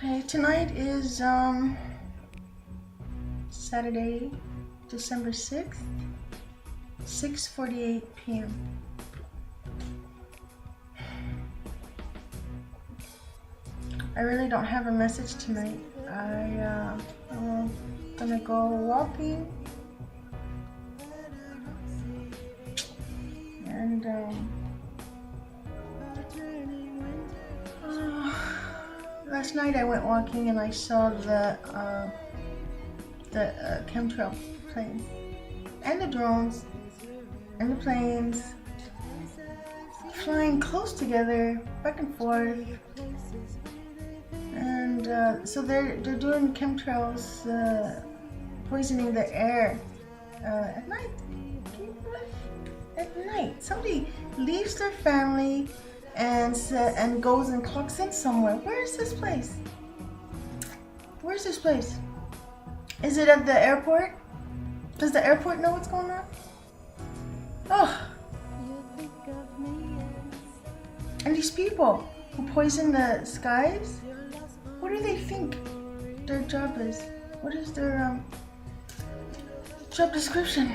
Okay, tonight is Saturday, December 6th, 6:48 p.m. I really don't have a message tonight. I'm gonna go walking and last night I went walking and I saw the chemtrail plane and the drones and the planes flying close together, back and forth. And so they're doing chemtrails, poisoning the air at night. At night, somebody leaves their family and goes and clocks in somewhere. Where is this place? Where's this place? Is it at the airport? Does the airport know what's going on? Oh. And these people who poison the skies, what do they think their job is? What is their job description?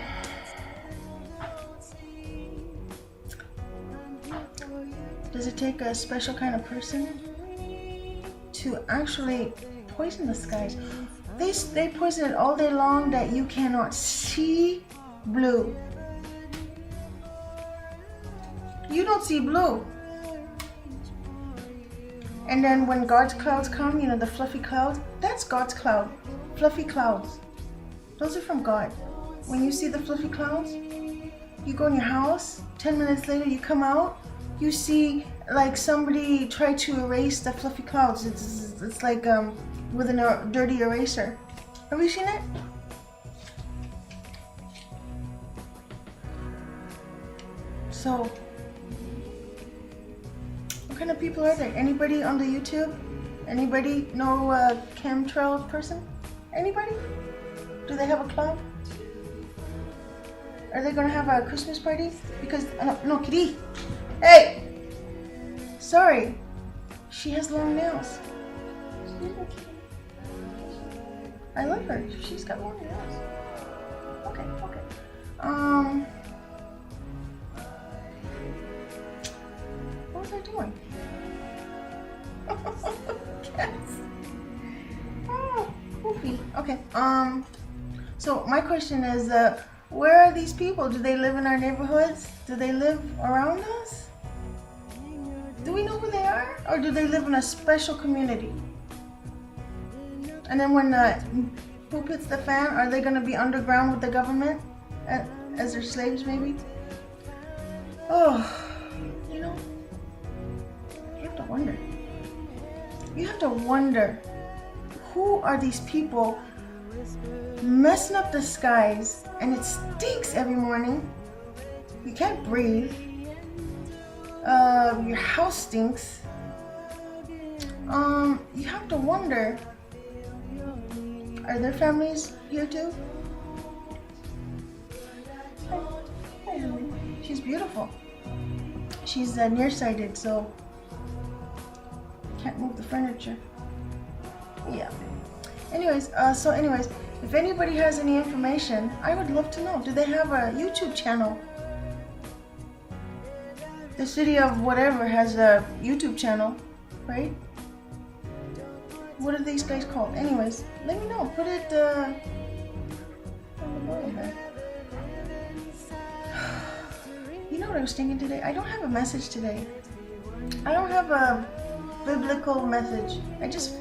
Does it take a special kind of person to actually poison the skies? They poison it all day long that you cannot see blue. You don't see blue. And then when God's clouds come, you know, the fluffy clouds, that's God's cloud. Fluffy clouds. Those are from God. When you see the fluffy clouds, you go in your house, 10 minutes later you come out, you see like somebody try to erase the fluffy clouds. It's like with a dirty eraser. Have you seen it? So, what kind of people are there? Anybody on the YouTube? Anybody know a chemtrail person? Anybody? Do they have a club? Are they gonna have a Christmas party? Because, no, Kitty! Hey! Sorry, she has long nails. I love her. She's got long nails. Okay. What was I doing? Yes. Oh, poofy. Okay. So my question is, where are these people? Do they live in our neighborhoods? Do they live around us? Do we know who they are? Or do they live in a special community? And then when poop hits the fan, are they going to be underground with the government as their slaves maybe? Oh, you know, you have to wonder. You have to wonder, who are these people messing up the skies and it stinks every morning? You can't breathe. Your house stinks. You have to wonder, are their families here too? Hi, Lily. She's beautiful. She's nearsighted, so can't move the furniture. Yeah. Anyways, if anybody has any information, I would love to know. Do they have a YouTube channel? The city of whatever has a YouTube channel, right? What are these guys called? Anyways, let me know. Put it on the bottom there. You know what I was thinking today? I don't have a message today. I don't have a biblical message. I just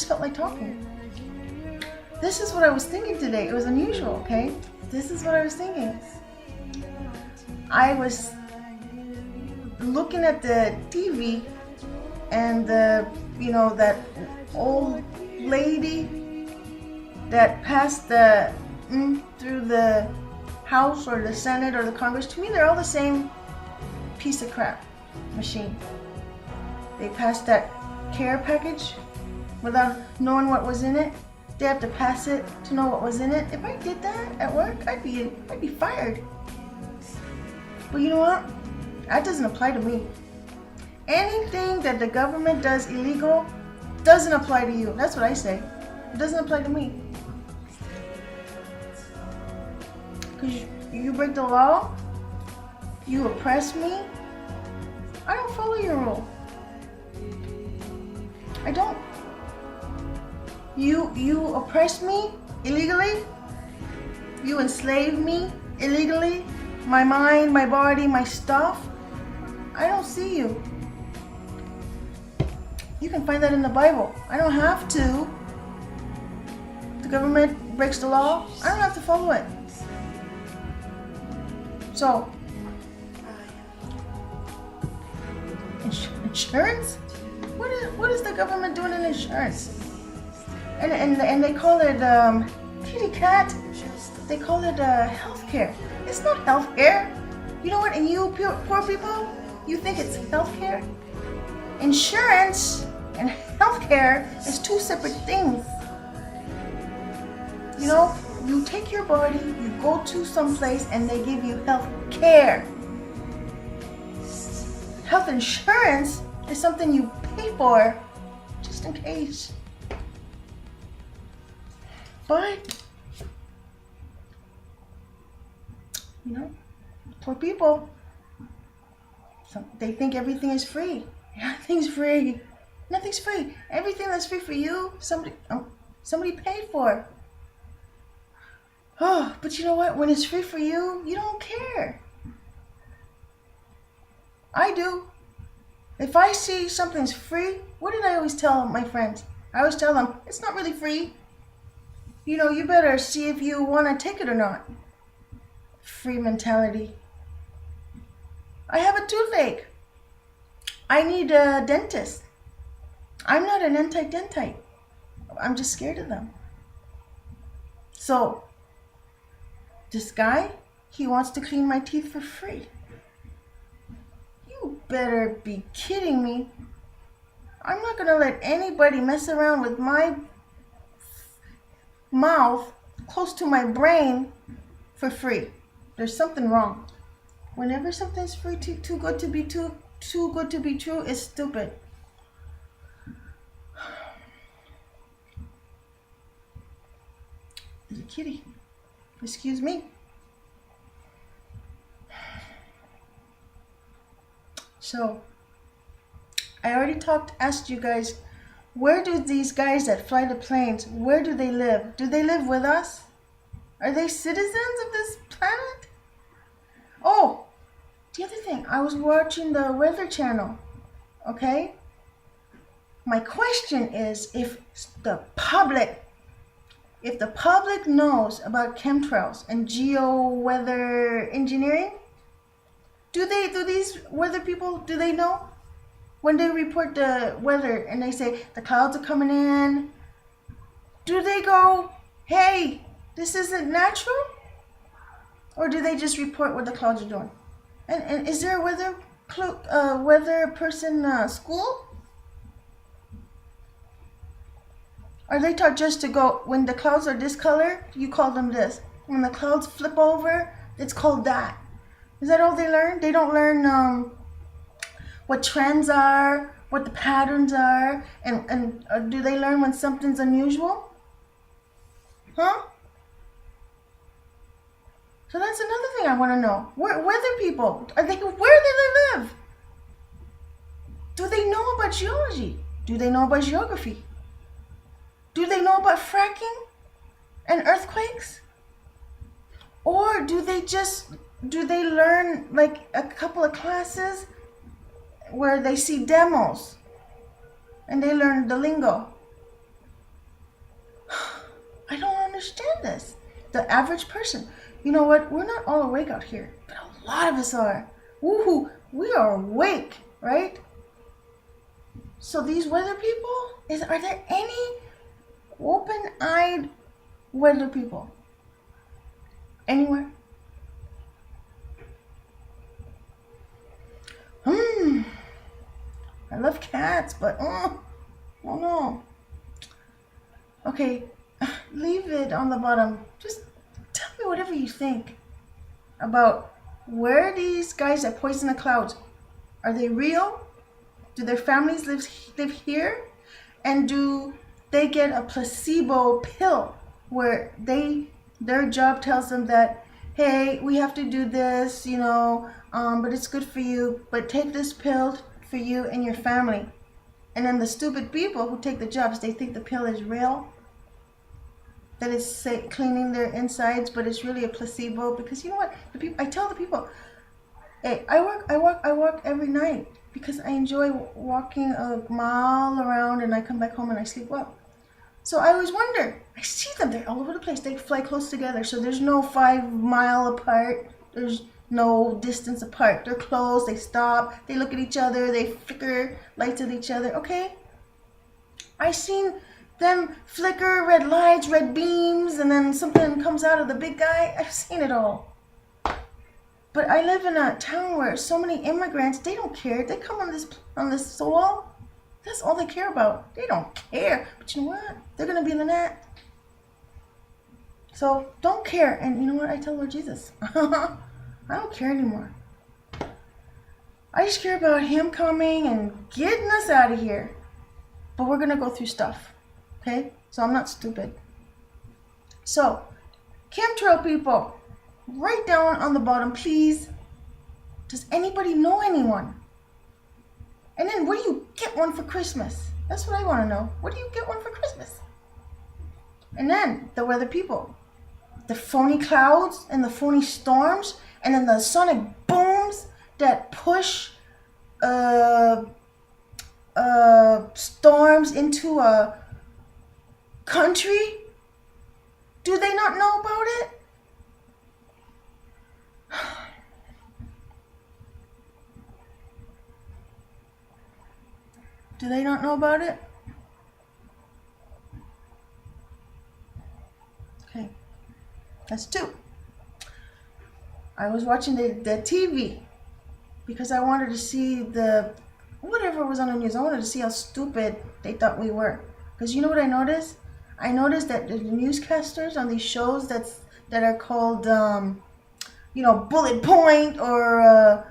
felt like talking. This is what I was thinking today. It was unusual, okay? This is what I was thinking. I was looking at the TV and that old lady that passed the through the House or the Senate or the Congress. To me, they're all the same piece of crap machine. They passed that care package without knowing what was in it. They have to pass it to know what was in it. If I did that at work, I'd be fired. But you know what? That doesn't apply to me. Anything that the government does illegal, doesn't apply to you. That's what I say. It doesn't apply to me. Because you break the law, you oppress me, I don't follow your rule. I don't. You oppress me illegally, you enslave me illegally, my mind, my body, my stuff. I don't see you. You can find that in the Bible. I don't have to. The government breaks the law, I don't have to follow it. So, insurance? What is the government doing in insurance? And they call it kitty cat. They call it healthcare. It's not healthcare. You know what? And you poor people, you think it's healthcare? Insurance and healthcare is two separate things. You know, you take your body, you go to some place, and they give you health care. Health insurance is something you pay for just in case. But, you know, poor people, they think everything is free. Nothing's free. Nothing's free. Everything that's free for you, somebody paid for. Oh, but you know what? When it's free for you, you don't care. I do. If I see something's free, what did I always tell my friends? I always tell them, it's not really free. You know, you better see if you want to take it or not. Free mentality. I have a toothache. I need a dentist. I'm not an anti-dentite. I'm just scared of them. So, this guy, he wants to clean my teeth for free. You better be kidding me. I'm not going to let anybody mess around with my mouth close to my brain for free. There's something wrong. Whenever something's free, too good to be too good to be true, it's stupid. There's a kitty. Excuse me. So, I already asked you guys, where do these guys that fly the planes, where do they live? Do they live with us? Are they citizens of this planet? Oh, the other thing, I was watching the Weather Channel, okay? My question is, if the public knows about chemtrails and geo-weather engineering, do these weather people, do they know? When they report the weather and they say the clouds are coming in, do they go, hey, this isn't natural? Or do they just report what the clouds are doing? And is there a weather person school? Are they taught just to go, when the clouds are this color, you call them this. When the clouds flip over, it's called that. Is that all they learn? They don't learn what trends are, what the patterns are, and do they learn when something's unusual? Huh? So that's another thing I want to know. Weather people, where do they live? Do they know about geology? Do they know about geography? Do they know about fracking and earthquakes? Or do they learn like a couple of classes where they see demos and they learn the lingo? I don't understand this. The average person. You know what? We're not all awake out here, but a lot of us are. Woohoo! We are awake, right? So these weather people, are there any open-eyed weather people anywhere? I love cats, but oh no. Okay, leave it on the bottom. Just tell me whatever you think about where these guys that poison the clouds, are they real? Do their families live here? And do they get a placebo pill where their job tells them that, hey, we have to do this, but it's good for you, but take this pill for you and your family. And then the stupid people who take the jobs, they think the pill is real, that it's cleaning their insides, but it's really a placebo. Because you know what? I tell the people, hey, I walk every night because I enjoy walking a mile around, and I come back home and I sleep well. So I always wonder, I see them, they're all over the place. They fly close together, so there's no 5 mile apart. There's no distance apart. They're close, they stop, they look at each other, they flicker lights at each other. Okay, I seen them flicker, red lights, red beams, and then something comes out of the big guy. I've seen it all. But I live in a town where so many immigrants, they don't care. They come on this soil. That's all they care about. They don't care. But you know what? They're going to be in the net. So don't care. And you know what? I tell Lord Jesus, I don't care anymore. I just care about Him coming and getting us out of here. But we're going to go through stuff. Okay? So I'm not stupid. So, chemtrail people, write down on the bottom, please. Does anybody know anyone? And then where do you get one for Christmas? That's what I want to know. Where do you get one for Christmas? And then the weather people. The phony clouds and the phony storms, and then the sonic booms that push storms into a country. Do they not know about it? Do they not know about it? Okay, that's 2. I was watching the TV because I wanted to see whatever was on the news. I wanted to see how stupid they thought we were. Because you know what I noticed? I noticed that the newscasters on these shows that are called, Bullet Point, or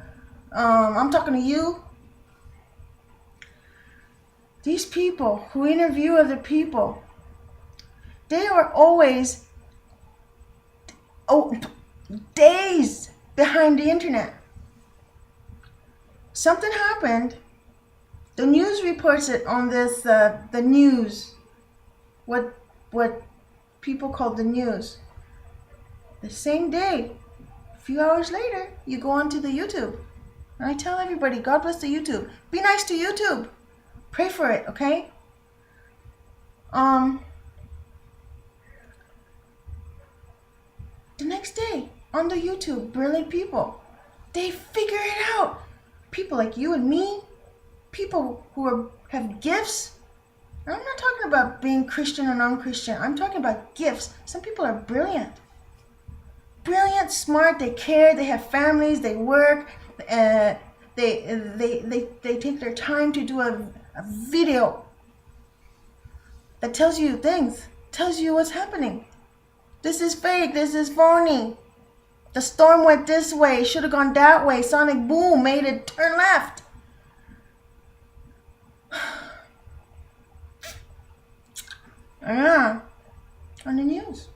I'm talking to you. These people who interview other people, they are always days behind the internet. Something happened. The news reports it on this, the news, what people call the news. The same day, a few hours later, you go onto the YouTube. And I tell everybody, God bless the YouTube. Be nice to YouTube. Pray for it, okay? The next day, on the YouTube, brilliant people, they figure it out. People like you and me, people who have gifts. And I'm not talking about being Christian or non-Christian. I'm talking about gifts. Some people are brilliant. Brilliant, smart, they care, they have families, they work, they take their time to do a video that tells you things, tells you what's happening. This is fake, this is phony. The storm went this way, should have gone that way. Sonic boom made it turn left. Yeah, on the news.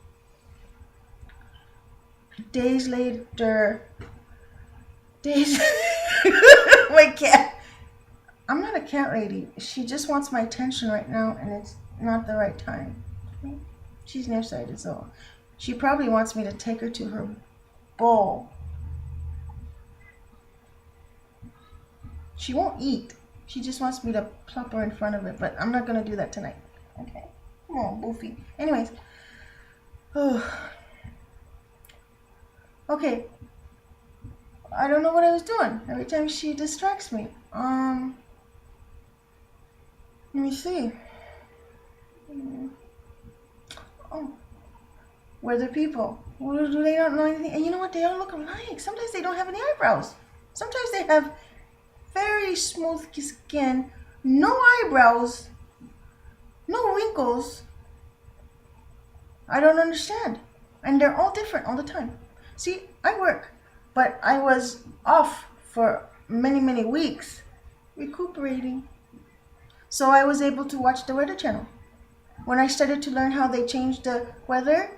Days later, my cat. I'm not a cat lady. She just wants my attention right now, and it's not the right time. Okay? She's nearsighted, so she probably wants me to take her to her bowl. She won't eat. She just wants me to plop her in front of it, but I'm not going to do that tonight. Okay? Come on, Boofy. Anyways. Okay. I don't know what I was doing. Every time she distracts me. Let me see. Oh. Weather people. Well, do they not know anything? And you know what? They all look alike. Sometimes they don't have any eyebrows. Sometimes they have very smooth skin, no eyebrows, no wrinkles. I don't understand. And they're all different all the time. See, I work, but I was off for many, many weeks, recuperating. So I was able to watch the Weather Channel. When I started to learn how they changed the weather,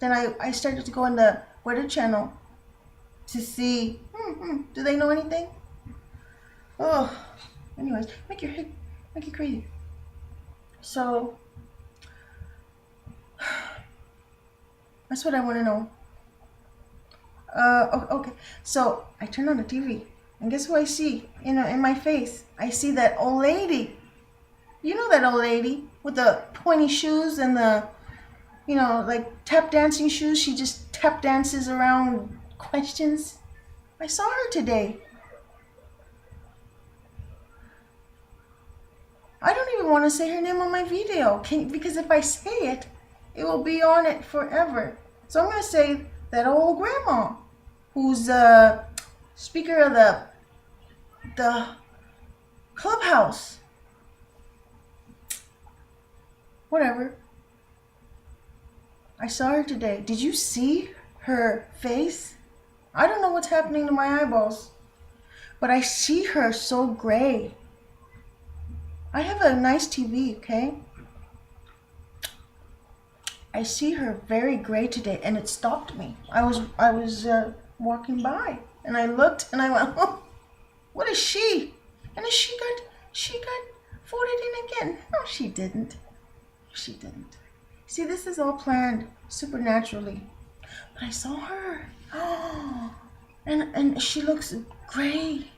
then I started to go in the Weather Channel to see, do they know anything? Oh, anyways, make your head, make it crazy. So, that's what I want to know. Okay, so I turn on the TV, and guess who I see? In my face, I see that old lady. You know that old lady with the pointy shoes and the, like tap dancing shoes. She just tap dances around questions. I saw her today. I don't even want to say her name on my video, because if I say it, it will be on it forever. So I'm going to say that old grandma, who's the speaker of the clubhouse. Whatever. I saw her today. Did you see her face? I don't know what's happening to my eyeballs, but I see her so gray. I have a nice TV, okay? I see her very gray today, and it stopped me. I was walking by, and I looked, and I went, oh, what is she? And then she got voted in again. No, she didn't. She didn't. See, this is all planned supernaturally. But I saw her. Oh, and she looks gray.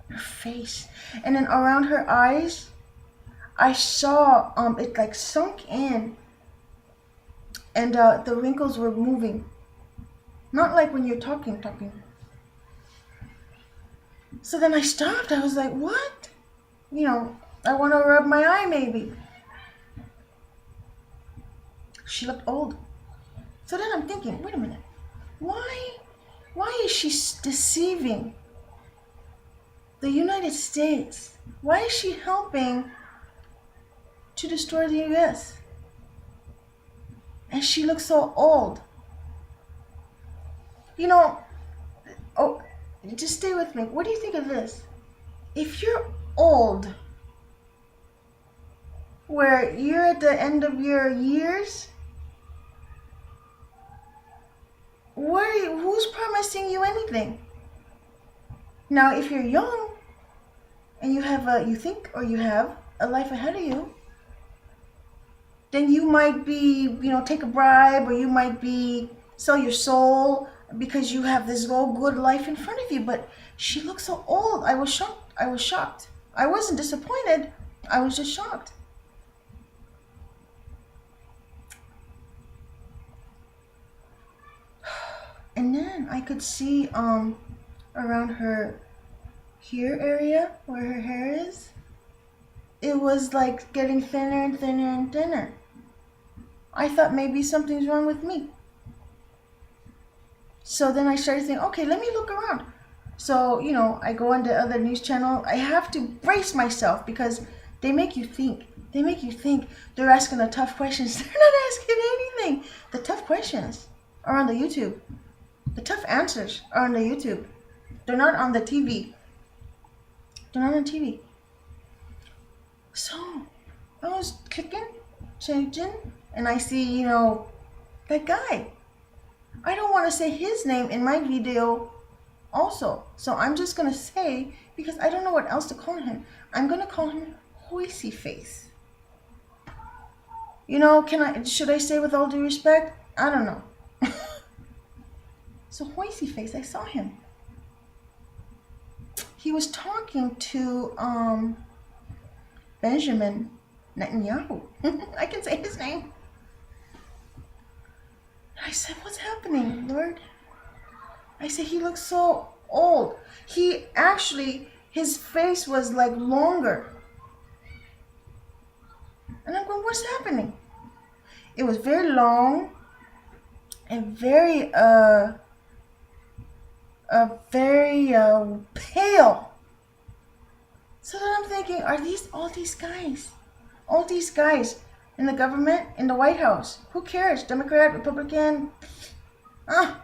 Her face. And then around her eyes, I saw it like sunk in. And the wrinkles were moving. Not like when you're talking. So then I stopped. I was like, what? I want to rub my eye maybe. She looked old. So then I'm thinking, wait a minute. Why is she deceiving the United States? Why is she helping to destroy the US? And she looks so old. Oh, just stay with me. What do you think of this? If you're old, where you're at the end of your years, who's promising you anything? Now, if you're young and you have a life ahead of you, then you might be, take a bribe, or you might be sell your soul because you have this whole good life in front of you. But she looks so old. I was shocked. I wasn't disappointed. I was just shocked. And then I could see around her here area where her hair is, it was like getting thinner and thinner and thinner. I thought maybe something's wrong with me. So then I started thinking, okay, let me look around. So, I go on to other news channel. I have to brace myself because they make you think. They're asking the tough questions. They're not asking anything. The tough questions are on the YouTube. The tough answers are on the YouTube. They're not on the TV. They're not on TV. So I was clicking, changing, and I see, that guy. I don't want to say his name in my video also. So I'm just going to say, because I don't know what else to call him, I'm going to call him Hoisey Face. Should I say with all due respect? I don't know. So Hoisey Face, I saw him. He was talking to Benjamin Netanyahu. I can say his name. I said, what's happening, Lord? I said, he looks so old. His face was like longer. And I'm going, what's happening? It was very long and very pale. So then I'm thinking, are all these guys in the government, in the White House? Who cares? Democrat, Republican?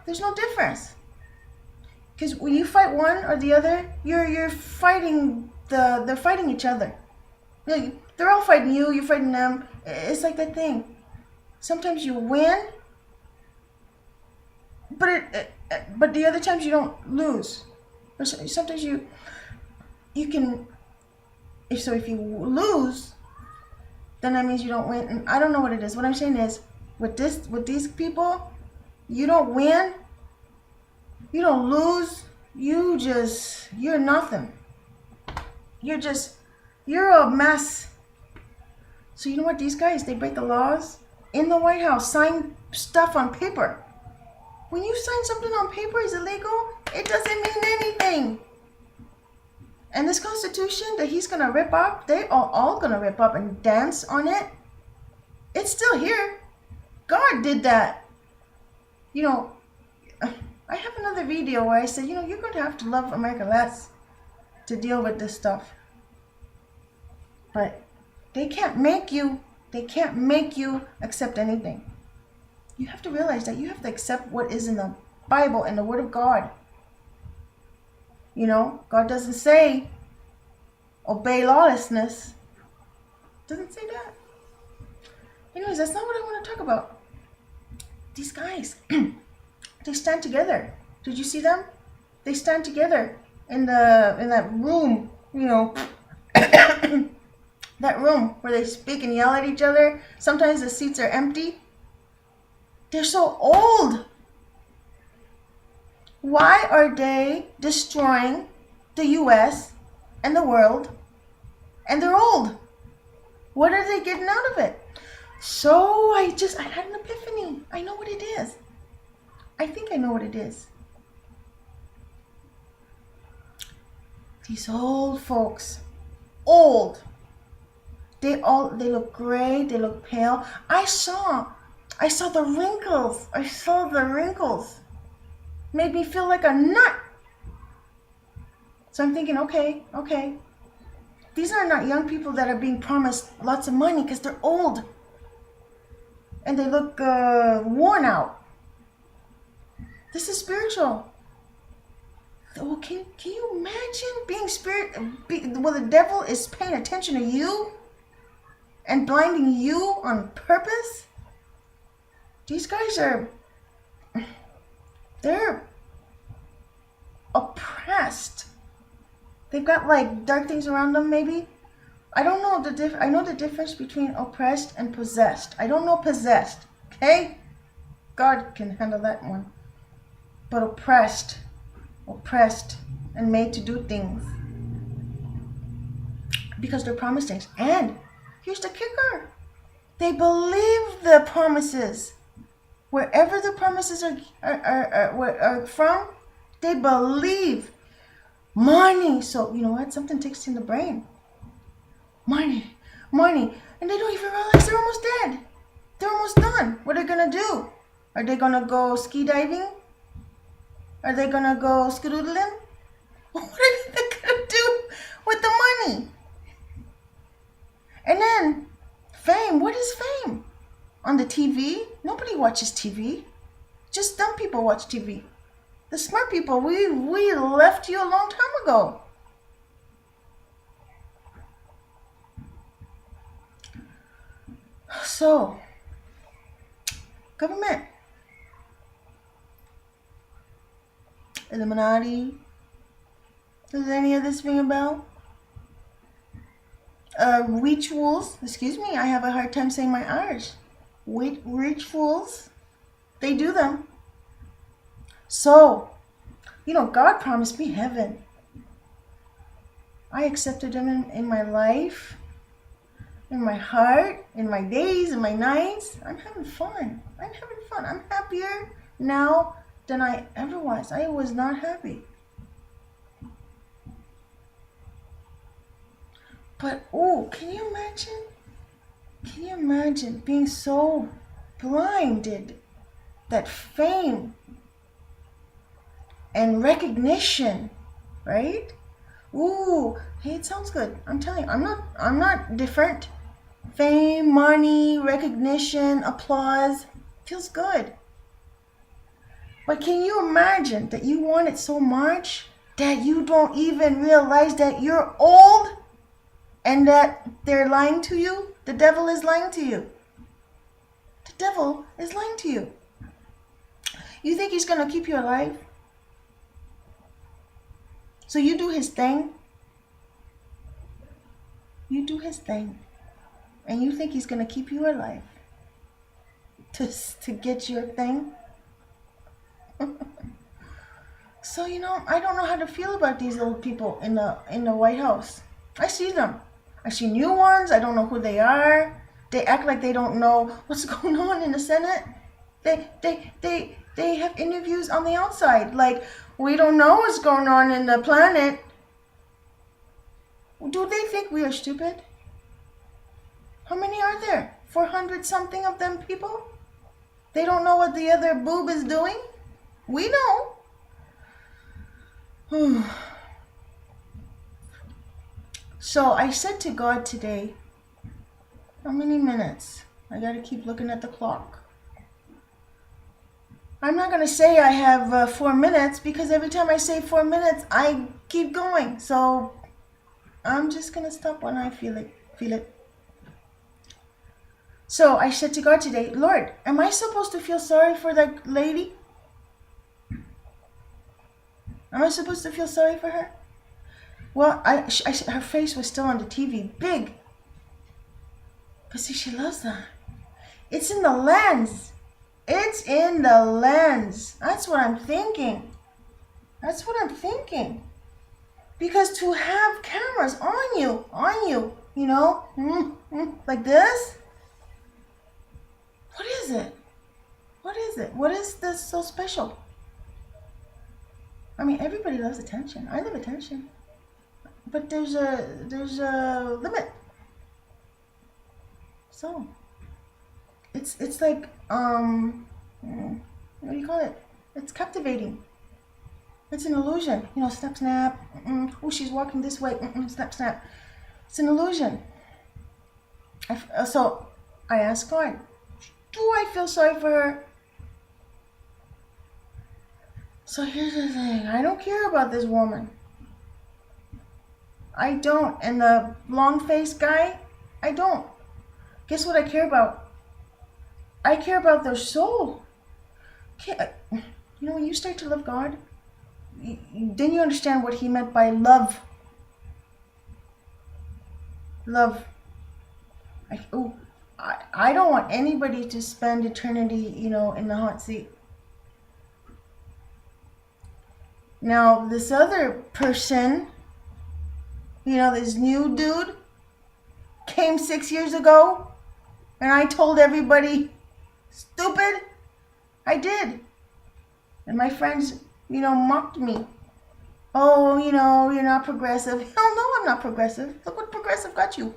There's no difference. Because when you fight one or the other, you're fighting they're fighting each other. They're all fighting you, you're fighting them. It's like that thing. Sometimes you win, but the other times you don't lose. Or sometimes you can. If you lose, then that means you don't win. And I don't know what it is. What I'm saying is, with these people, you don't win, you don't lose. You're nothing. You're a mess. So you know what? These guys, they break the laws in the White House, sign stuff on paper. When you sign something on paper is illegal, it doesn't mean anything. And this Constitution that he's gonna rip up, they are all gonna rip up and dance on it. It's still here. God did that. You know, I have another video where I said, you know, you're going to have to love America less to deal with this stuff. But they can't make you accept anything. You have to realize that you have to accept what is in the Bible and the Word of God. You know, God doesn't say obey lawlessness. Doesn't say that. Anyways, that's not what I want to talk about. These guys, they stand together. Did you see them? They stand together in that room, you know, that room where they speak and yell at each other. Sometimes the seats are empty. They're so old. Why are they destroying the U.S. and the world? And they're old. What are they getting out of it? So I had an epiphany. I know what it is. I think I know what it is. These old folks, old. They look gray. They look pale. I saw the wrinkles. I saw the wrinkles. Made me feel like a nut. So I'm thinking, okay. These are not young people that are being promised lots of money because they're old. And they look worn out. This is spiritual. Oh, can you imagine the devil is paying attention to you and blinding you on purpose? These guys they're oppressed. They've got like dark things around them, maybe. I don't know I know the difference between oppressed and possessed. I don't know possessed, okay? God can handle that one. But oppressed, and made to do things because they're promised things. And here's the kicker: they believe the promises. Wherever the promises are from, they believe. Money. So you know what? Something takes in the brain. Money, and they don't even realize they're almost dead. They're almost done. What are they gonna do? Are they gonna go ski diving? Are they gonna go skadoodling? What are they gonna do with the money? And then fame. What is fame? On the TV? Nobody watches TV. Just dumb people watch TV. The smart people, we left you a long time ago. So, government, Illuminati, does any of this ring a bell? Rituals, excuse me, I have a hard time saying my Irish. Rituals, they do them. So, you know, God promised me heaven. I accepted him in my life, in my heart, in my days, in my nights. I'm having fun. I'm happier now than I ever was. I was not happy. But, oh, can you imagine? Can you imagine being so blinded that fame and recognition, right? Ooh, hey, it sounds good. I'm telling you, I'm not different. Fame, money, recognition, applause, feels good. But can you imagine that you want it so much that you don't even realize that you're old and that they're lying to you. The devil is lying to you. The devil is lying to you. You think he's going to keep you alive? So you do his thing. You do his thing. And you think he's going to keep you alive to get your thing? So, I don't know how to feel about these old people in the White House. I see them. I see new ones. I don't know who they are. They act like they don't know what's going on in the Senate. They have interviews on the outside. Like, we don't know what's going on in the planet. Do they think we are stupid? How many are there? 400 something of them people? They don't know what the other boob is doing? We know. So I said to God today, how many minutes? I gotta keep looking at the clock. I'm not gonna say I have 4 minutes, because every time I say 4 minutes, I keep going. So I'm just gonna stop when I feel it. So I said to God today, Lord, am I supposed to feel sorry for that lady? Am I supposed to feel sorry for her? Well, her face was still on the TV, big. But see, she loves that. It's in the lens. It's in the lens. That's what I'm thinking. That's what I'm thinking. Because to have cameras on you, like this. What is it? What is it? What is this so special? I mean, everybody loves attention. I love attention. But there's a limit. So it's like what do you call it? It's captivating. It's an illusion. Snap, snap. Oh, she's walking this way. Snap, snap. It's an illusion. So I asked God, do I feel sorry for her? So here's the thing. I don't care about this woman. I don't. And the long-faced guy, I don't. Guess what I care about? I care about their soul. When you start to love God, then you understand what he meant by love. Love. I don't want anybody to spend eternity, in the hot seat. Now, this other person, this new dude, came 6 years ago, and I told everybody, stupid. I did. And my friends, mocked me. Oh, you're not progressive. Hell no, I'm not progressive. Look what progressive got you.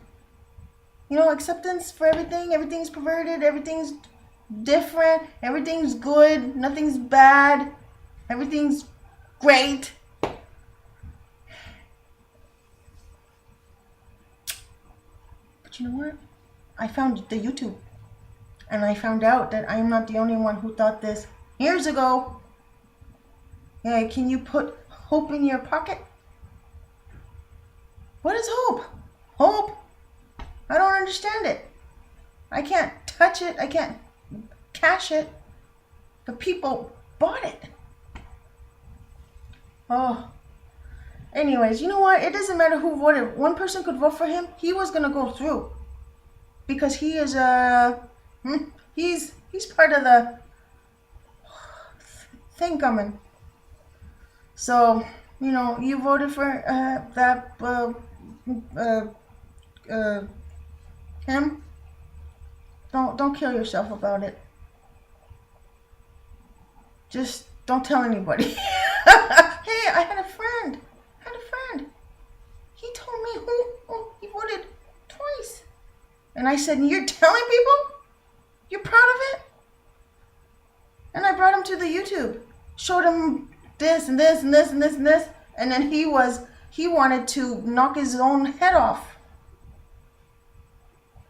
Acceptance for everything. Everything's perverted. Everything's different. Everything's good. Nothing's bad. Everything's great. But you know what? I found the YouTube. And I found out that I'm not the only one who thought this years ago. Yeah, can you put hope in your pocket? What is hope? Hope? I don't understand it. I can't touch it. I can't cash it. But people bought it. Oh. Anyways, you know what? It doesn't matter who voted. One person could vote for him. He was going to go through. Because he is he's part of the thing coming. So, you voted for him. Don't kill yourself about it. Just don't tell anybody. Hey, I had a friend. He told me he voted twice. And I said, you're telling people? You're proud of it? And I brought him to the YouTube. Showed him this and this and this and this and this. And then he wanted to knock his own head off.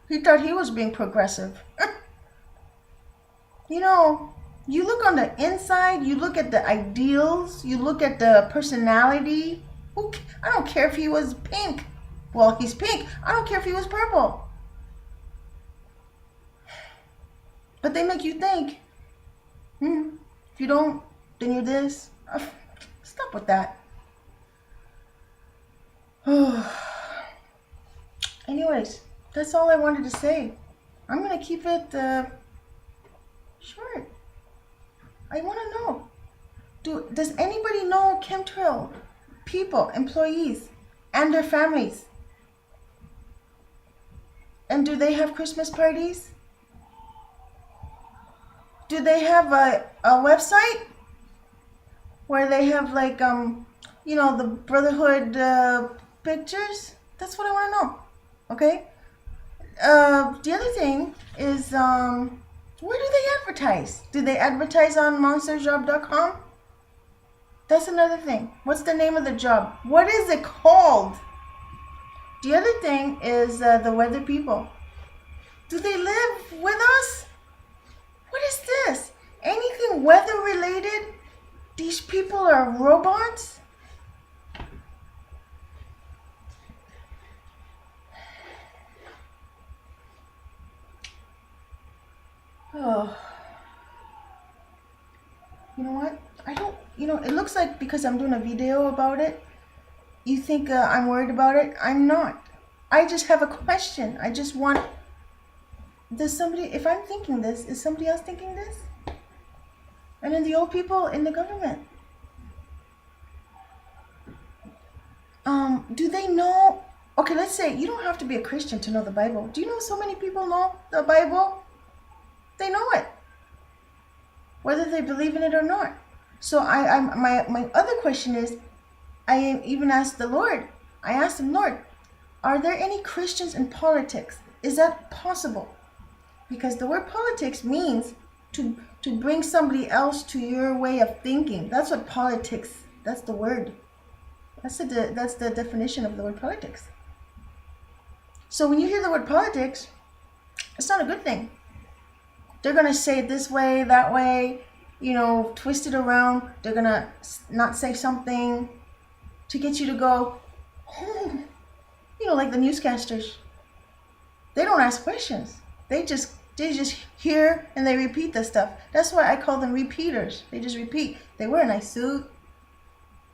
He thought he was being progressive. You look on the inside, you look at the ideals, you look at the personality. I don't care if he was pink. Well, he's pink. I don't care if he was purple. But they make you think. If you don't, then you're this. Stop with that. Anyways, that's all I wanted to say. I'm going to keep it short. I want to know. Does anybody know chemtrail people, employees, and their families? And do they have Christmas parties? Do they have a website where they have like the brotherhood pictures? That's what I want to know. Okay. The other thing is where do they advertise? Do they advertise on monsterjob.com? That's another thing. What's the name of the job? What is it called? The other thing is the weather people. Do they live with us? What is this? Anything weather related? These people are robots? Oh. You know what? It looks like because I'm doing a video about it, you think I'm worried about it. I'm not. I just have a question. I just want, if I'm thinking this, is somebody else thinking this? And then the old people in the government. Do they know? Okay, let's say you don't have to be a Christian to know the Bible. Do you know so many people know the Bible? They know it, whether they believe in it or not. So my other question is, I even asked the Lord. I asked him, Lord, are there any Christians in politics? Is that possible? Because the word politics means to bring somebody else to your way of thinking. That's what politics. That's the word. That's the definition of the word politics. So when you hear the word politics, it's not a good thing. They're going to say it this way, that way, twist it around. They're going to not say something to get you to go, like the newscasters. They don't ask questions. They just hear and they repeat the stuff. That's why I call them repeaters. They just repeat. They wear a nice suit.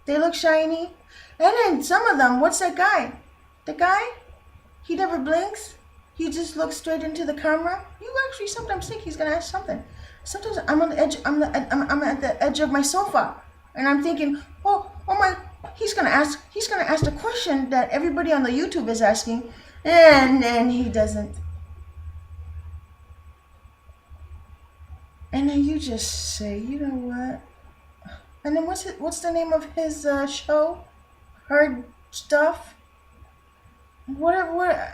They look shiny. And then some of them, what's that guy? The guy, he never blinks. He just looks straight into the camera. You actually sometimes think he's gonna ask something. Sometimes I'm on the edge. I'm at the edge of my sofa, and I'm thinking, oh my, he's gonna ask the question that everybody on the YouTube is asking, and then he doesn't. And then you just say, you know what? And then what's the name of his show? Hard Stuff. What?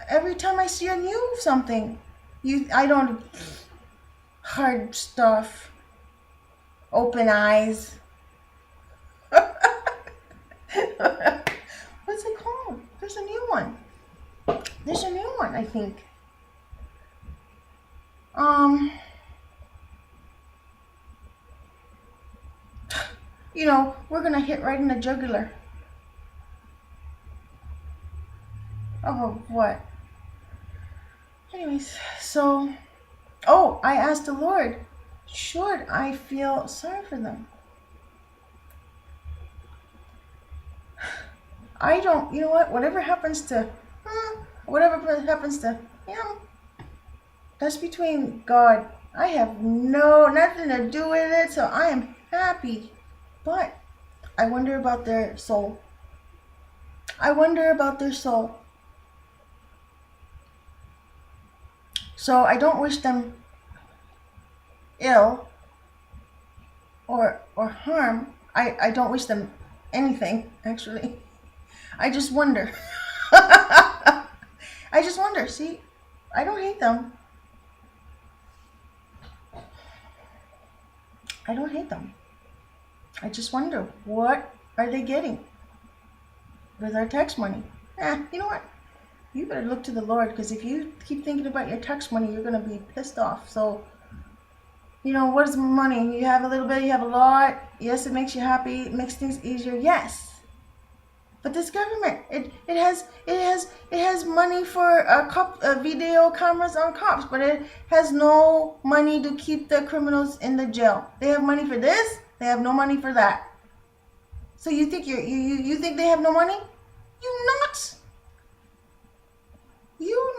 Every time I see a new something, Hard Stuff. Open Eyes. What's it called? There's a new one. I think. We're gonna hit right in the jugular. Oh, what? Anyways, so, I asked the Lord, should I feel sorry for them? I don't, you know what? Whatever happens to him, that's between God. I have nothing to do with it, so I am happy. But I wonder about their soul. So I don't wish them ill or harm. I don't wish them anything, actually. I just wonder. See, I don't hate them. I just wonder, what are they getting with our tax money? You know what? You better look to the Lord, because if you keep thinking about your tax money, you're going to be pissed off. So, what is money? You have a little bit, you have a lot. Yes, it makes you happy. It makes things easier. Yes. But this government, it has money for video cameras on cops, but it has no money to keep the criminals in the jail. They have money for this, they have no money for that. So you think you think they have no money? You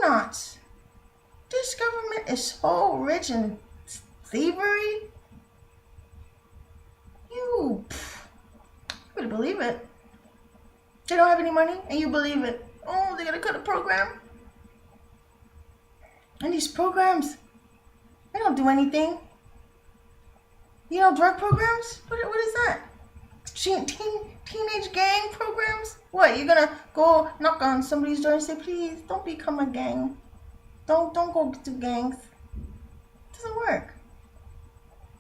not. This government is so rich in thievery. You better believe it. They don't have any money and you believe it. Oh, they're gonna cut a program. And these programs, they don't do anything. You know, drug programs? What is that? Teenage gang programs? What, you're gonna go knock on somebody's door and say, please, don't become a gang. Don't go to gangs. It doesn't work.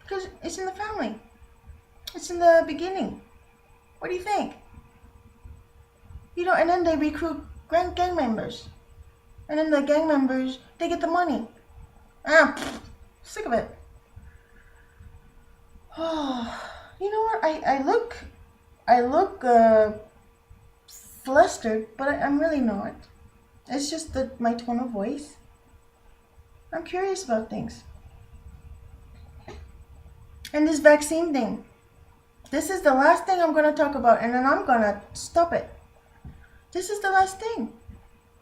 Because it's in the family. It's in the beginning. What do you think? You know, and then they recruit gang members. And then the gang members, they get the money. Sick of it. Oh, you know what? I look flustered, but I'm really not. It's just my tone of voice. I'm curious about things. And this vaccine thing. This is the last thing I'm going to talk about, and then I'm going to stop it. This is the last thing.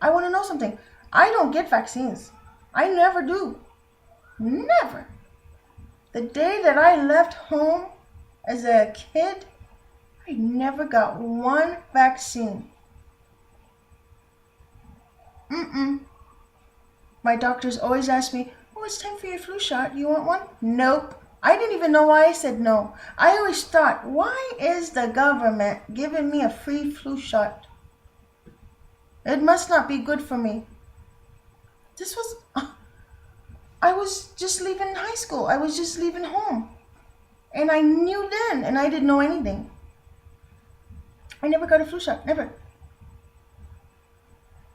I want to know something. I don't get vaccines. I never do. Never. The day that I left home as a kid, I never got one vaccine. My doctors always ask me, oh, it's time for your flu shot. You want one? Nope. I didn't even know why I said no. I always thought, why is the government giving me a free flu shot? It must not be good for me. I was just leaving high school. I was just leaving home. And I knew then, and I didn't know anything. I never got a flu shot, never.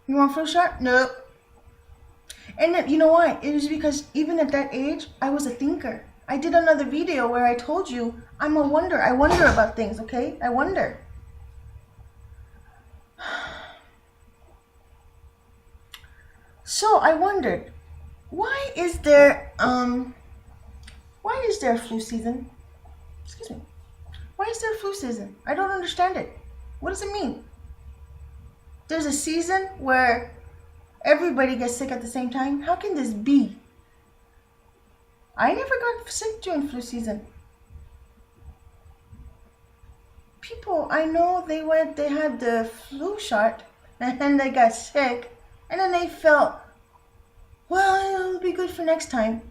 You want a flu shot? Nope. And then, you know why? It was because even at that age, I was a thinker. I did another video where I told you, I'm a wonder. I wonder about things, okay? I wonder. So I wondered, why is there a flu season? Excuse me. Why is there a flu season? I don't understand it. What does it mean? There's a season where everybody gets sick at the same time. How can this be? I never got sick during flu season. People I know, they had the flu shot and then they got sick and then they felt, well, it'll be good for next time.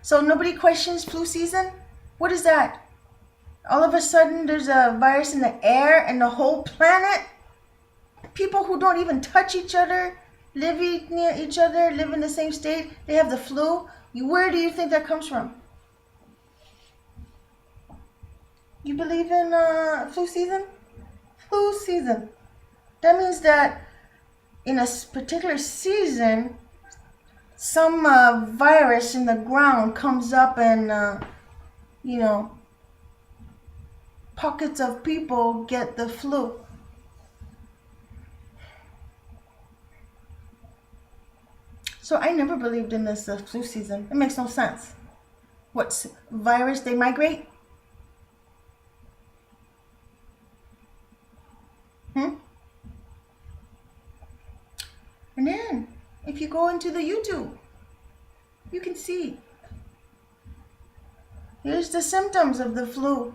So nobody questions flu season? What is that? All of a sudden there's a virus in the air and the whole planet? People who don't even touch each other, live near each other, live in the same state, they have the flu. Where do you think that comes from? You believe in flu season? Flu season. That means that in a particular season, some virus in the ground comes up and, pockets of people get the flu. So I never believed in this flu season. It makes no sense. What virus, they migrate? And then, if you go into the YouTube, you can see. Here's the symptoms of the flu.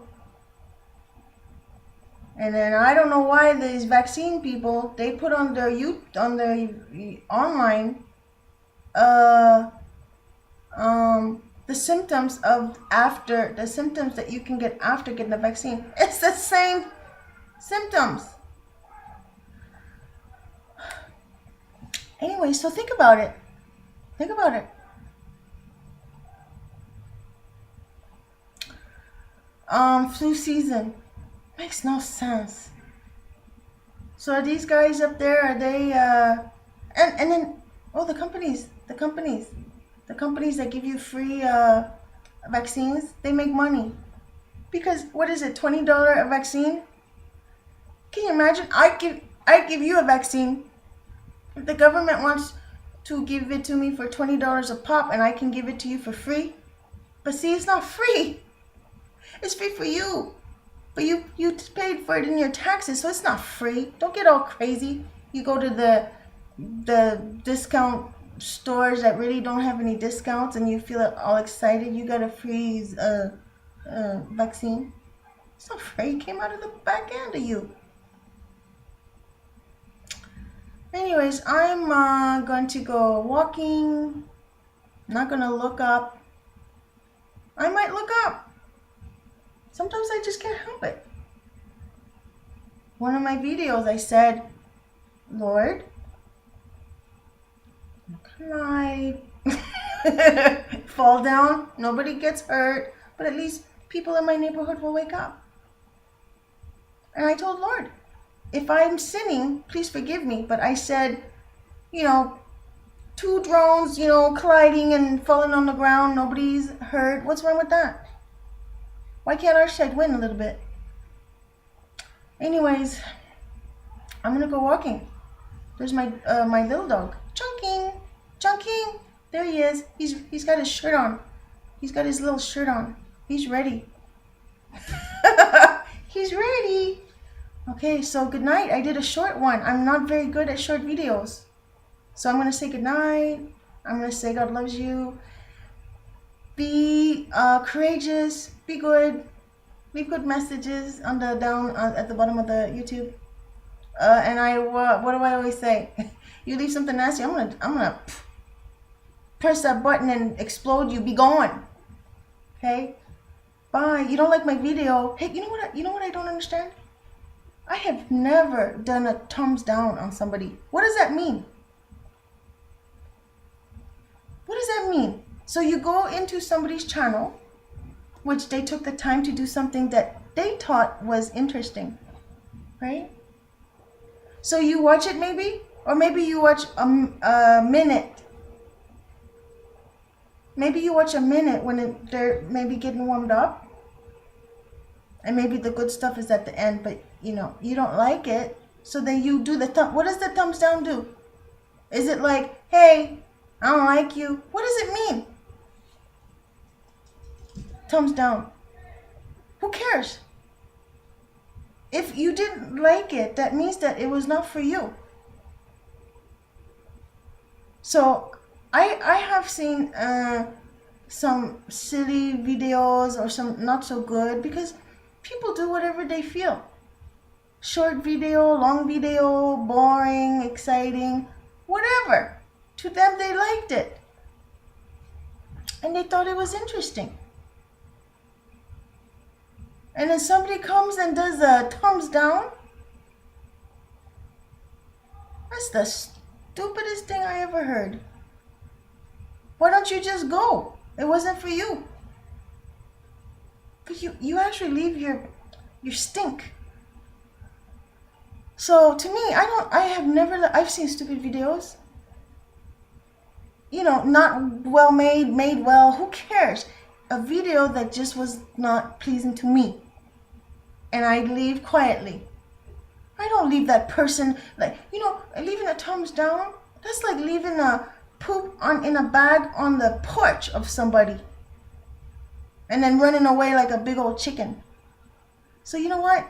And then I don't know why these vaccine people, they put on their online the symptoms that you can get after getting the vaccine. It's the same symptoms. Anyway, so think about it. Think about it. Flu season makes no sense. So are these guys up there, are they and then the companies that give you free vaccines, they make money. Because what is it, $20 a vaccine? Can you imagine? I'd give you a vaccine. If the government wants to give it to me for $20 a pop and I can give it to you for free. But see, it's not free. It's free for you. But you paid for it in your taxes, so it's not free. Don't get all crazy. You go to the discount stores that really don't have any discounts and you feel all excited. You got a free vaccine. It's not free. It came out of the back end of you. Anyways, I'm going to go walking. I'm not going to look up. I might look up. Sometimes I just can't help it. One of my videos, I said, Lord, can I fall down? Nobody gets hurt, but at least people in my neighborhood will wake up. And I told Lord, if I'm sinning, please forgive me. But I said, two drones, colliding and falling on the ground. Nobody's hurt. What's wrong with that? Why can't our side win a little bit? Anyways, I'm going to go walking. There's my little dog. Chunking. There he is. He's got his shirt on. He's got his little shirt on. He's ready. He's ready. Okay, so good night. I did a short one. I'm not very good at short videos. So I'm going to say good night. I'm going to say God loves you. Be courageous. Be good. Leave good messages on the down at the bottom of the YouTube. And what do I always say? You leave something nasty, I'm gonna press that button and explode you. Be gone. Okay? Bye. You don't like my video? Hey, you know what I don't understand? I have never done a thumbs down on somebody. What does that mean? What does that mean? So you go into somebody's channel, which they took the time to do something that they thought was interesting, right? So you watch it maybe, or maybe you watch a minute. Maybe you watch a minute when they're maybe getting warmed up, and maybe the good stuff is at the end, but you don't like it. So then you do the thumb. What does the thumbs down do? Is it like, hey, I don't like you? What does it mean? Thumbs down. Who cares? If you didn't like it, that means that it was not for you. So I have seen some silly videos or some not so good, because people do whatever they feel. Short video, long video, boring, exciting, whatever. To them, they liked it. And they thought it was interesting. And then somebody comes and does a thumbs down. That's the stupidest thing I ever heard. Why don't you just go? It wasn't for you. But you actually leave your stink. So to me, I've seen stupid videos. Not well made well. Who cares? A video that just was not pleasing to me. And I leave quietly. I don't leave that person leaving a thumbs down. That's like leaving a poop in a bag on the porch of somebody, and then running away like a big old chicken. So you know what?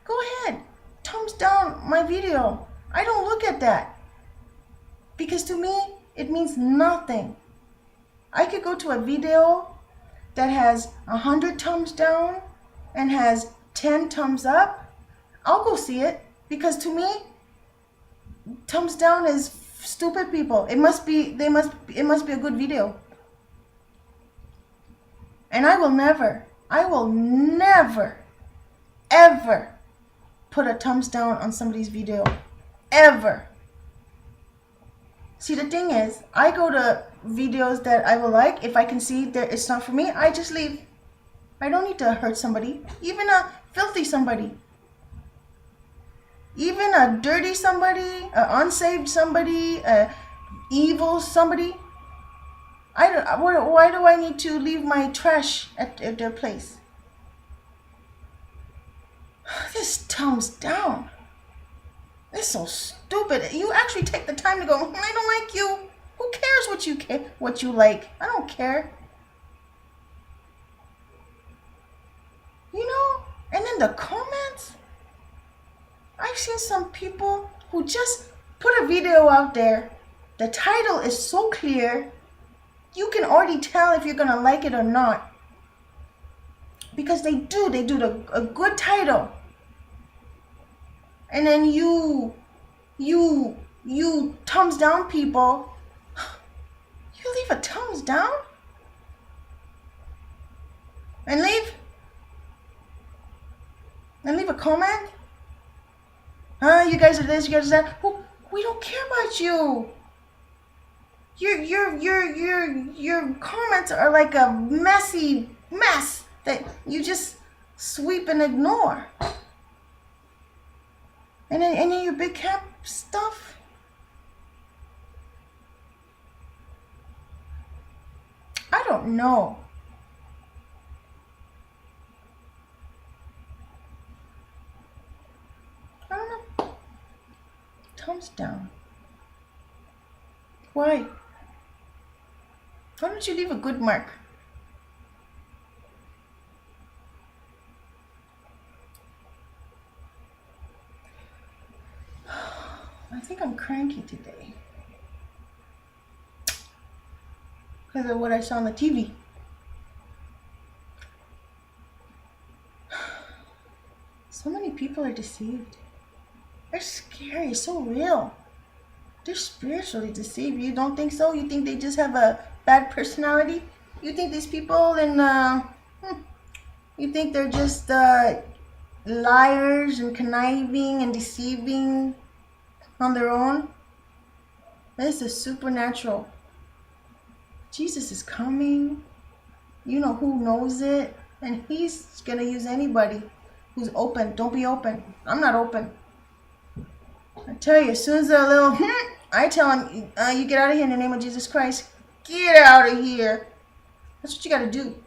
Go ahead, thumbs down my video. I don't look at that, because to me it means nothing. I could go to a video that has 100 thumbs down and has 10 thumbs up. I'll go see it, because to me, thumbs down is stupid people. It must be a good video. And I will never, ever put a thumbs down on somebody's video. Ever. See, the thing is, I go to videos that I will like. If I can see that it's not for me, I just leave. I don't need to hurt somebody, even a filthy somebody, even a dirty somebody, a unsaved somebody, a evil somebody. Why do I need to leave my trash at their place? This is thumbs down. It's so stupid. You actually take the time to go, I don't like you. Who cares what you like? I don't care. You know? And in the comments, I've seen some people who just put a video out there. The title is so clear. You can already tell if you're going to like it or not. Because they do a good title. And then you thumbs down people. You leave a thumbs down? And leave a comment? You guys are this, you guys are that. Well, we don't care about you. Your comments are like a messy mess that you just sweep and ignore. And then your big cap stuff. I don't know. I don't know. Thumbs down. Why? Why don't you leave a good mark? I think I'm cranky today because of what I saw on the TV. So many people are deceived. They're scary, it's so real. They're spiritually deceived. You don't think so? You think they just have a bad personality? You think these people you think they're just liars and conniving and deceiving on their own? This is supernatural. Jesus is coming. You know who knows it. And he's going to use anybody who's open. Don't be open. I'm not open. I tell you, as soon as a little, I tell him, you get out of here in the name of Jesus Christ. Get out of here. That's what you got to do.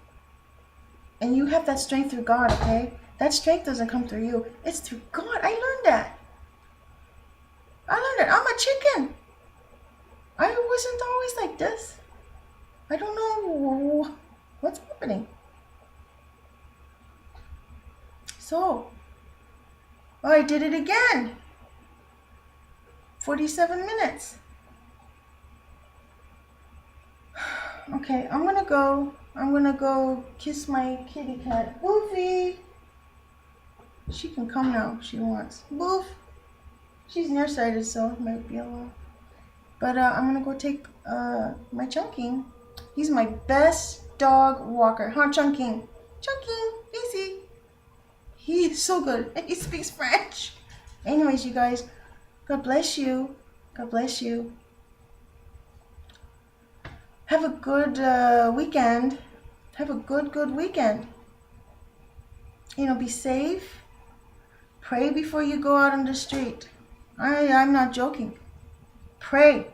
And you have that strength through God, okay? That strength doesn't come through you. It's through God. I learned that. I'm a chicken. I wasn't always like this. I don't know what's happening. So, I did it again. 47 minutes. Okay, I'm gonna go kiss my kitty cat. Boofy. She can come now if she wants. Boof. She's nearsighted, so it might be a little. But I'm gonna go take my Chunking. He's my best dog walker. Huh, Chunking? Chunking, easy. He's so good. He speaks French. Anyways, you guys, God bless you. God bless you. Have a good weekend. Have a good weekend. You know, be safe. Pray before you go out on the street. I'm not joking. Pray.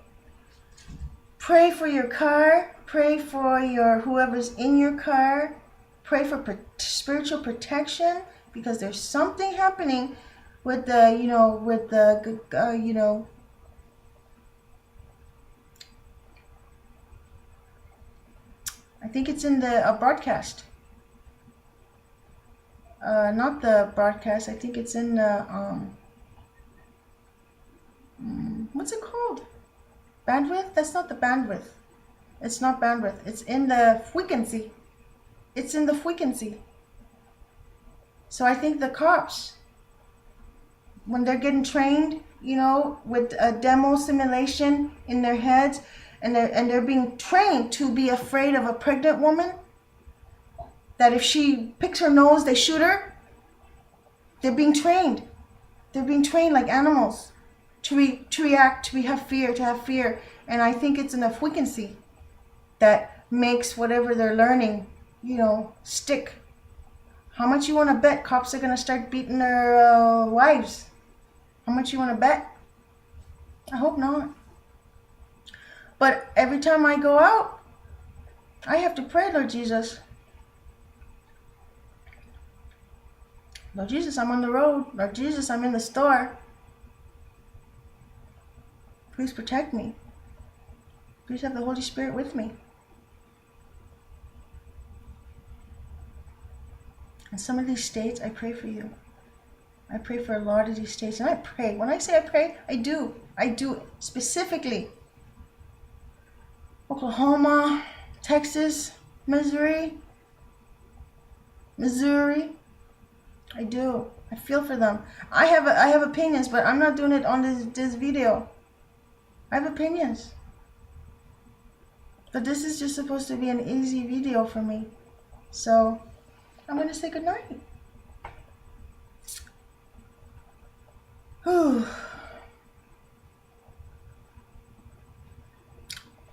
Pray for your car. Pray for your whoever's in your car. Pray for spiritual protection, because there's something happening with the, I think it's in the broadcast. Not the broadcast. I think it's in the what's it called? Bandwidth? That's not the bandwidth. It's not bandwidth. It's in the frequency. It's in the frequency. So I think the cops, when they're getting trained, with a demo simulation in their heads, and they're being trained to be afraid of a pregnant woman, that if she picks her nose, they shoot her. They're being trained. They're being trained like animals to react, to have fear. And I think it's in a frequency that makes whatever they're learning, stick. How much you want to bet cops are going to start beating their wives? How much you want to bet? I hope not. But every time I go out, I have to pray, Lord Jesus. Lord Jesus, I'm on the road. Lord Jesus, I'm in the store. Please protect me. Please have the Holy Spirit with me. In some of these states, I pray for you. I pray for a lot of these states. And I pray. When I say I pray, I do. I do specifically. Oklahoma, Texas, Missouri. I do. I feel for them. I have opinions, but I'm not doing it on this video. I have opinions. But this is just supposed to be an easy video for me. So I'm going to say goodnight. Whew.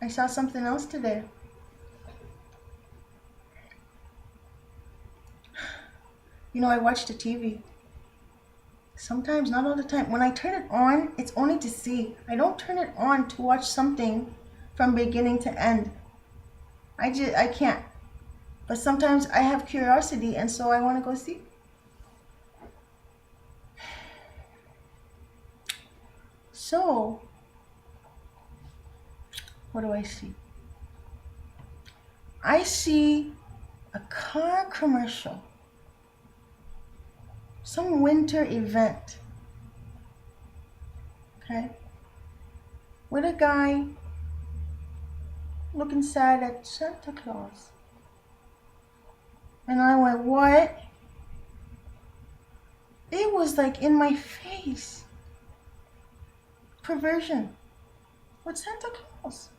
I saw something else today. You know, I watch the TV. Sometimes, not all the time. When I turn it on, it's only to see. I don't turn it on to watch something from beginning to end. I can't. But sometimes I have curiosity, and so I want to go see. So, what do I see? I see a car commercial. Some winter event. Okay? With a guy looking sad at Santa Claus. And I went, what? It was like in my face. Perversion. With Santa Claus.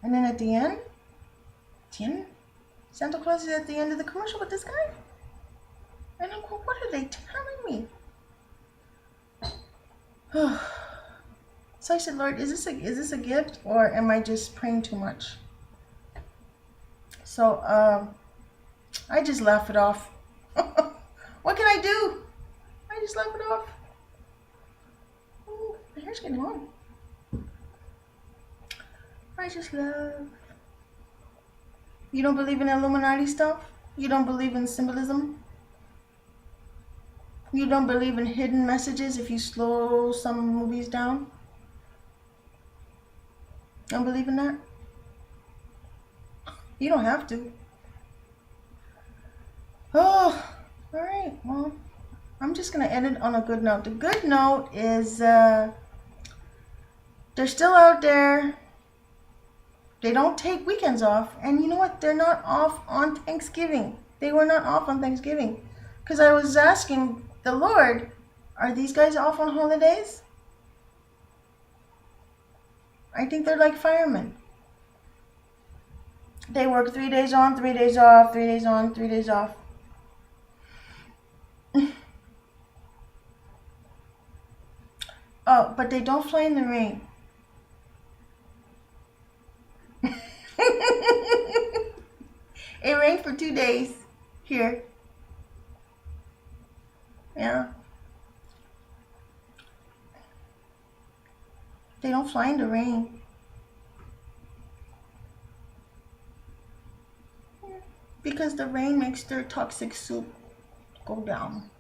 And then at the end, Santa Claus is at the end of the commercial with this guy. And I'm going, what are they telling me? So I said, Lord, is this a gift, or am I just praying too much? So I just laugh it off. What can I do? I just laugh it off. Ooh, my hair's getting long. I just love. You don't believe in Illuminati stuff? You don't believe in symbolism? You don't believe in hidden messages if you slow some movies down? Don't believe in that? You don't have to. Oh, all right. Well, I'm just going to end it on a good note. The good note is they're still out there. They don't take weekends off. And you know what? They're not off on Thanksgiving. They were not off on Thanksgiving. Because I was asking the Lord, are these guys off on holidays? I think they're like firemen. They work 3 days on, 3 days off, 3 days on, 3 days off. Oh, but they don't fly in the rain. It rained for 2 days here. Yeah. They don't fly in the rain. Because the rain makes their toxic soup go down.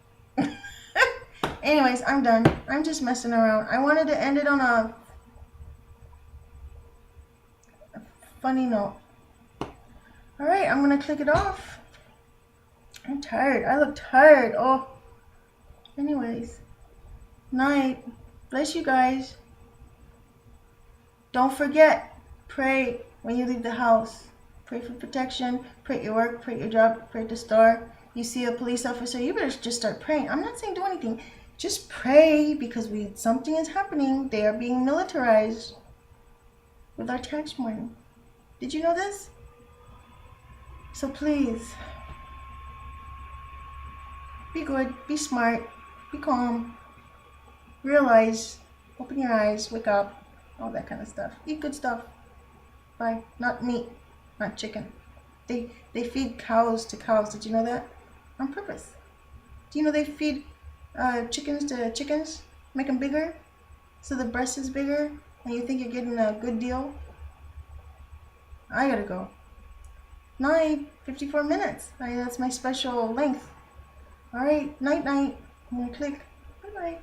Anyways, I'm done. I'm just messing around. I wanted to end it on a funny note. Alright, I'm going to click it off. I'm tired. I look tired. Oh. Anyways. Night. Bless you guys. Don't forget. Pray when you leave the house. Pray for protection. Pray at your work. Pray at your job. Pray at the store. You see a police officer, you better just start praying. I'm not saying do anything. Just pray, because something is happening. They are being militarized with our tax money. Did you know this? So please, be good, be smart, be calm, realize, open your eyes, wake up, all that kind of stuff. Eat good stuff. Bye. Not meat, not chicken. They feed cows to cows. Did you know that? On purpose. Do you know they feed chickens to chickens? Make them bigger, so the breast is bigger, and you think you're getting a good deal? I gotta go. 54 minutes. That's my special length. Alright, night night. I'm gonna click. Bye bye.